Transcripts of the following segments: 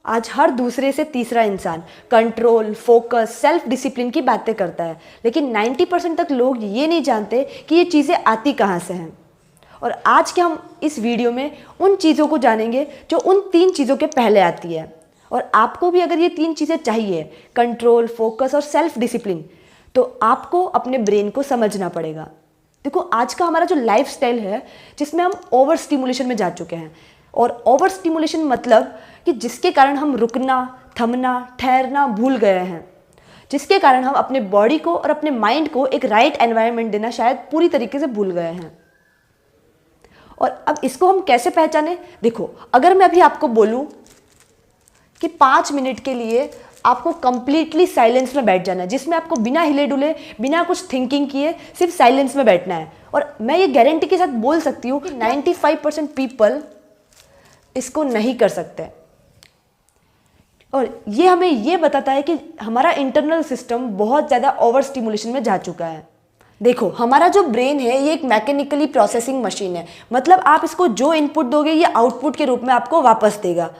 आज हर दूसरे से तीसरा इंसान कंट्रोल, फोकस, सेल्फ डिसिप्लिन की बातें करता है, लेकिन 90% तक लोग ये नहीं जानते कि ये चीज़ें आती कहाँ से हैं। और आज के हम इस वीडियो में उन चीज़ों को जानेंगे जो उन 3 चीज़ों के पहले आती है। और आपको भी अगर ये 3 चीज़ें चाहिए, कंट्रोल, फोकस और सेल्फ डिसिप्लिन, तो आपको अपने ब्रेन को समझना पड़ेगा। देखो, आज का हमारा जो लाइफस्टाइल है जिसमें हम ओवर स्टिमुलेशन में जा चुके हैं। और ओवर स्टिमुलेशन मतलब कि जिसके कारण हम रुकना, थमना, ठहरना भूल गए हैं, जिसके कारण हम अपने बॉडी को और अपने माइंड को एक राइट एनवायरनमेंट देना शायद पूरी तरीके से भूल गए हैं। और अब इसको हम कैसे पहचाने? देखो, अगर मैं अभी आपको बोलूं कि 5 मिनट के लिए आपको कंप्लीटली साइलेंस में बैठ जाना है, जिसमें आपको बिना हिले डुले, बिना कुछ थिंकिंग किए सिर्फ साइलेंस में बैठना है, और मैं ये गारंटी के साथ बोल सकती हूँ कि 95% पीपल इसको नहीं कर सकते। और ये हमें ये बताता है कि हमारा इंटरनल सिस्टम बहुत ज़्यादा ओवर स्टिमुलेशन में जा चुका है। देखो, हमारा जो ब्रेन है ये एक मैकेनिकली प्रोसेसिंग मशीन है, मतलब आप इसको जो इनपुट दोगे ये आउटपुट के रूप में आपको वापस देगा।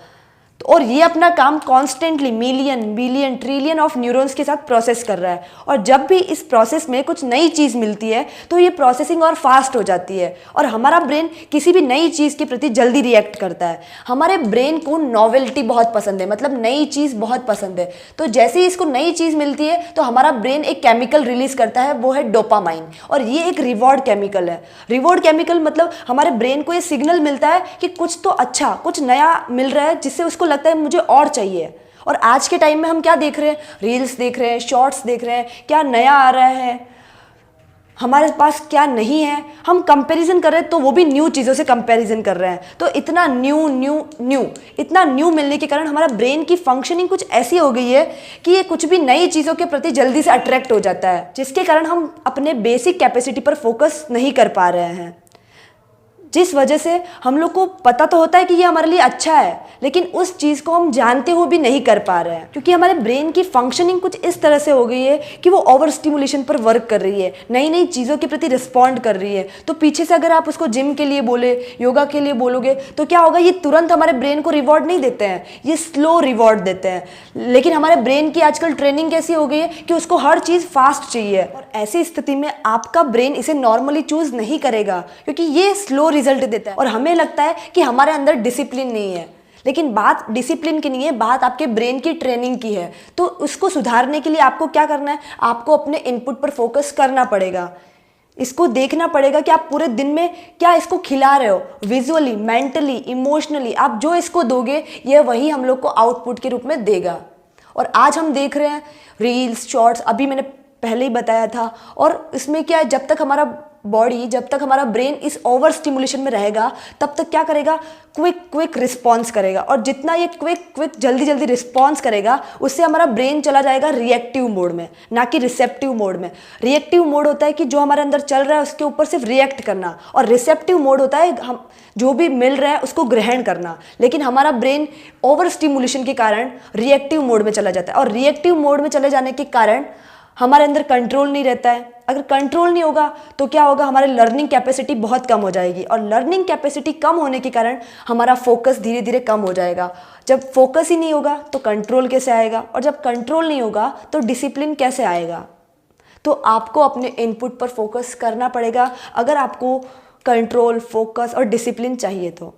और ये अपना काम constantly million, billion, trillion of neurons के साथ प्रोसेस कर रहा है। और जब भी इस प्रोसेस में कुछ नई चीज़ मिलती है तो ये प्रोसेसिंग और फास्ट हो जाती है, और हमारा ब्रेन किसी भी नई चीज़ के प्रति जल्दी रिएक्ट करता है। हमारे ब्रेन को नॉवेल्टी बहुत पसंद है, मतलब नई चीज़ बहुत पसंद है। तो जैसे ही इसको नई चीज़ मिलती है तो हमारा ब्रेन एक केमिकल रिलीज करता है, वो है डोपामाइन, और ये एक रिवॉर्ड केमिकल है। रिवॉर्ड केमिकल मतलब हमारे ब्रेन को ये सिग्नल मिलता है कि कुछ तो अच्छा, कुछ नया मिल रहा है, जिससे उसको लगता है मुझे और चाहिए। और आज के टाइम में हम क्या देख रहे हैं? रील्स देख रहे हैं, शॉर्ट्स देख रहे हैं, क्या नया आ रहा है, हमारे पास क्या नहीं है, हम कंपैरिजन कर रहे हैं, तो वो भी न्यू चीज़ों से कंपैरिजन कर रहे हैं। तो इतना इतना न्यू मिलने के कारण हमारा ब्रेन की फंक्शनिंग कुछ ऐसी हो गई है कि ये कुछ भी नई चीज़ों के प्रति जल्दी से अट्रैक्ट हो जाता है, जिसके कारण हम अपने बेसिक कैपेसिटी पर फोकस नहीं कर पा रहे हैं। जिस वजह से हम लोग को पता तो होता है कि ये हमारे लिए अच्छा है, लेकिन उस चीज़ को हम जानते हुए भी नहीं कर पा रहे हैं, क्योंकि हमारे ब्रेन की फंक्शनिंग कुछ इस तरह से हो गई है कि वो ओवर स्टिमुलेशन पर वर्क कर रही है, नई नई चीज़ों के प्रति रिस्पॉन्ड कर रही है। तो पीछे से अगर आप उसको जिम के लिए बोले, योगा के लिए बोलोगे, तो क्या होगा? ये तुरंत हमारे ब्रेन को रिवॉर्ड नहीं देते हैं, ये स्लो रिवॉर्ड देते हैं। लेकिन हमारे ब्रेन की आजकल ट्रेनिंग कैसी हो गई है कि उसको हर चीज़ फास्ट चाहिए, और ऐसी स्थिति में आपका ब्रेन इसे नॉर्मली चूज नहीं करेगा, क्योंकि ये स्लो रिजल्ट देता है। और हमें लगता है कि हमारे अंदर डिसिप्लिन नहीं है, लेकिन बात डिसिप्लिन की नहीं है, बात आपके ब्रेन की ट्रेनिंग की है। तो उसको सुधारने के लिए आपको क्या करना है? आपको अपने इनपुट पर फोकस करना पड़ेगा। इसको देखना पड़ेगा कि आप पूरे दिन में क्या इसको खिला रहे हो, विजुअली, मेंटली, इमोशनली। आप जो इसको दोगे ये वही हम लोग को आउटपुट के रूप में देगा। और आज हम देख रहे हैं रील्स, शॉर्ट्स, अभी मैंने पहले ही बताया था। और इसमें क्या है, जब तक हमारा बॉडी, जब तक हमारा ब्रेन इस ओवर स्टिमुलेशन में रहेगा, तब तक क्या करेगा? क्विक रिस्पॉन्स करेगा। और जितना ये क्विक जल्दी रिस्पॉन्स करेगा, उससे हमारा ब्रेन चला जाएगा रिएक्टिव मोड में, ना कि रिसेप्टिव मोड में। रिएक्टिव मोड होता है कि जो हमारे अंदर चल रहा है उसके ऊपर सिर्फ रिएक्ट करना, और रिसेप्टिव मोड होता है हम जो भी मिल रहा है उसको ग्रहण करना। लेकिन हमारा ब्रेन ओवर स्टिमुलेशन के कारण रिएक्टिव मोड में चला जाता है, और रिएक्टिव मोड में चले जाने के कारण हमारे अंदर कंट्रोल नहीं रहता है। अगर कंट्रोल नहीं होगा तो क्या होगा? हमारे लर्निंग कैपेसिटी बहुत कम हो जाएगी, और लर्निंग कैपेसिटी कम होने के कारण हमारा फोकस धीरे धीरे कम हो जाएगा। जब फोकस ही नहीं होगा तो कंट्रोल कैसे आएगा? और जब कंट्रोल नहीं होगा तो डिसिप्लिन कैसे आएगा? तो आपको अपने इनपुट पर फोकस करना पड़ेगा अगर आपको कंट्रोल, फोकस और डिसिप्लिन चाहिए तो।